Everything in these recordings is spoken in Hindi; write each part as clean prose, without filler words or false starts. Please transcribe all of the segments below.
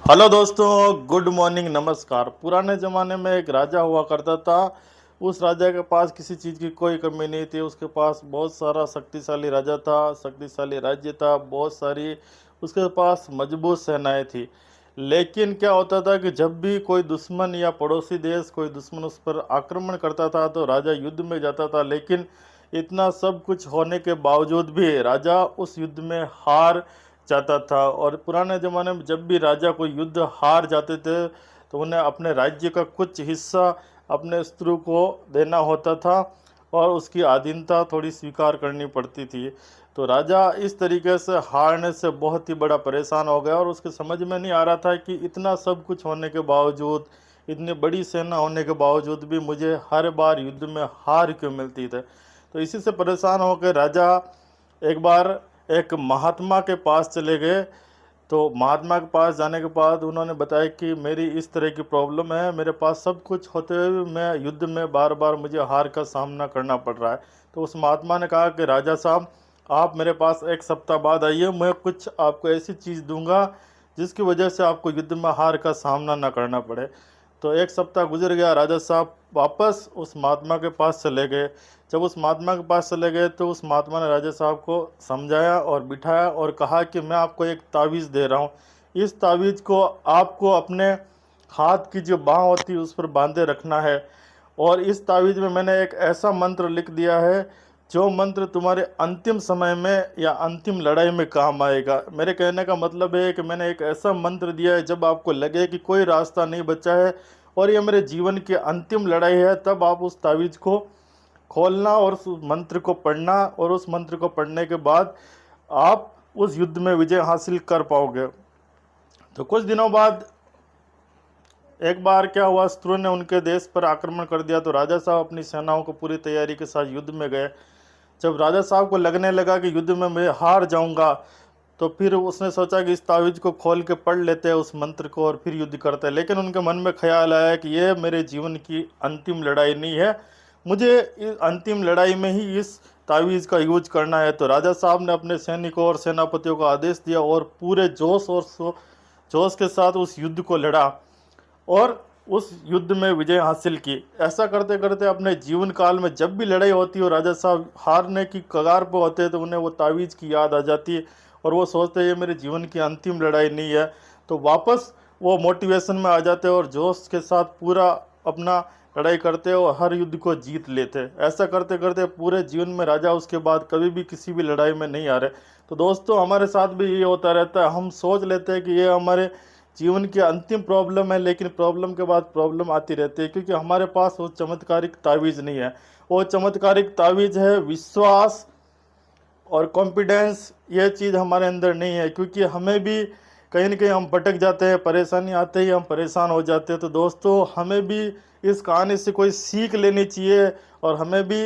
हेलो दोस्तों, गुड मॉर्निंग, नमस्कार। पुराने ज़माने में एक राजा हुआ करता था। उस राजा के पास किसी चीज़ की कोई कमी नहीं थी। उसके पास बहुत सारा शक्तिशाली राजा था, शक्तिशाली राज्य था, बहुत सारी उसके पास मजबूत सेनाएं थी। लेकिन क्या होता था कि जब भी कोई दुश्मन या पड़ोसी देश कोई दुश्मन उस पर आक्रमण करता था तो राजा युद्ध में जाता था। लेकिन इतना सब कुछ होने के बावजूद भी राजा उस युद्ध में हार जाता था। और पुराने ज़माने में जब भी राजा कोई युद्ध हार जाते थे तो उन्हें अपने राज्य का कुछ हिस्सा अपने शत्रु को देना होता था और उसकी अधीनता थोड़ी स्वीकार करनी पड़ती थी। तो राजा इस तरीके से हारने से बहुत ही बड़ा परेशान हो गया और उसके समझ में नहीं आ रहा था कि इतना सब कुछ होने के बावजूद, इतनी बड़ी सेना होने के बावजूद भी मुझे हर बार युद्ध में हार क्यों मिलती थी। तो इसी से परेशान होकर राजा एक बार एक महात्मा के पास चले गए। तो महात्मा के पास जाने के बाद उन्होंने बताया कि मेरी इस तरह की प्रॉब्लम है, मेरे पास सब कुछ होते हुए भी मैं युद्ध में बार बार मुझे हार का सामना करना पड़ रहा है। तो उस महात्मा ने कहा कि राजा साहब, आप मेरे पास एक सप्ताह बाद आइए, मैं कुछ आपको ऐसी चीज़ दूंगा जिसकी वजह से आपको युद्ध में हार का सामना ना करना पड़े। तो एक सप्ताह गुजर गया, राजा साहब वापस उस महात्मा के पास चले गए। जब उस महात्मा के पास चले गए तो उस महात्मा ने राजा साहब को समझाया और बिठाया और कहा कि मैं आपको एक तावीज़ दे रहा हूँ। इस तावीज़ को आपको अपने हाथ की जो बाँह होती है उस पर बांधे रखना है। और इस तावीज़ में मैंने एक ऐसा मंत्र लिख दिया है जो मंत्र तुम्हारे अंतिम समय में या अंतिम लड़ाई में काम आएगा। मेरे कहने का मतलब है कि मैंने एक ऐसा मंत्र दिया है, जब आपको लगे कि कोई रास्ता नहीं बचा है और ये मेरे जीवन की अंतिम लड़ाई है, तब आप उस तावीज़ को खोलना और उस मंत्र को पढ़ना, और उस मंत्र को पढ़ने के बाद आप उस युद्ध में विजय हासिल कर पाओगे। तो कुछ दिनों बाद एक बार क्या हुआ, शत्रु ने उनके देश पर आक्रमण कर दिया। तो राजा साहब अपनी सेनाओं को पूरी तैयारी के साथ युद्ध में गए। जब राजा साहब को लगने लगा कि युद्ध में मैं हार जाऊंगा, तो फिर उसने सोचा कि इस तावीज़ को खोल के पढ़ लेते हैं उस मंत्र को और फिर युद्ध करते हैं। लेकिन उनके मन में ख्याल आया कि ये मेरे जीवन की अंतिम लड़ाई नहीं है, मुझे इस अंतिम लड़ाई में ही इस तावीज़ का यूज करना है। तो राजा साहब ने अपने सैनिकों और सेनापतियों को आदेश दिया और पूरे जोश और जोश के साथ उस युद्ध को लड़ा और उस युद्ध में विजय हासिल की। ऐसा करते करते अपने जीवन काल में जब भी लड़ाई होती है और राजा साहब हारने की कगार पर होते हैं तो उन्हें वो तावीज़ की याद आ जाती है और वो सोचते हैं ये मेरे जीवन की अंतिम लड़ाई नहीं है। तो वापस वो मोटिवेशन में आ जाते हैं और जोश के साथ पूरा अपना लड़ाई करते और हर युद्ध को जीत लेते। ऐसा करते करते पूरे जीवन में राजा उसके बाद कभी भी किसी भी लड़ाई में नहीं आ रहे। तो दोस्तों, हमारे साथ भी ये होता रहता है, हम सोच लेते हैं कि ये हमारे जीवन की अंतिम प्रॉब्लम है, लेकिन प्रॉब्लम के बाद प्रॉब्लम आती रहती है क्योंकि हमारे पास वो चमत्कारिक तावीज़ नहीं है। वो चमत्कारिक तावीज़ है विश्वास और कॉन्फिडेंस। ये चीज़ हमारे अंदर नहीं है क्योंकि हमें भी कहीं ना कहीं हम भटक जाते हैं, परेशानी आते ही हम परेशान हो जाते हैं। तो दोस्तों, हमें भी इस कहानी से कोई सीख लेनी चाहिए और हमें भी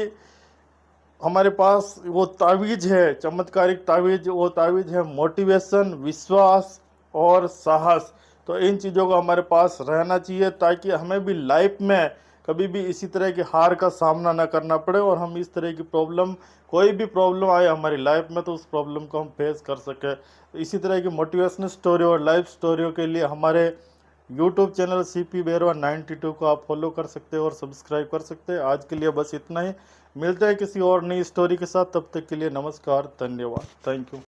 हमारे पास वो तावीज़ है, चमत्कारिक तावीज़, वो तावीज़ है मोटिवेशन, विश्वास और साहस। तो इन चीज़ों का हमारे पास रहना चाहिए ताकि हमें भी लाइफ में कभी भी इसी तरह की हार का सामना ना करना पड़े और हम इस तरह की प्रॉब्लम, कोई भी प्रॉब्लम आए हमारी लाइफ में तो उस प्रॉब्लम को हम फेस कर सकें। तो इसी तरह की मोटिवेशनल स्टोरी और लाइफ स्टोरियों के लिए हमारे यूट्यूब चैनल CP बेरवा 92 को आप फॉलो कर सकते हैं और सब्सक्राइब कर सकते हैं। आज के लिए बस इतना ही, मिलते हैं किसी और नई स्टोरी के साथ, तब तक के लिए नमस्कार, धन्यवाद, थैंक यू।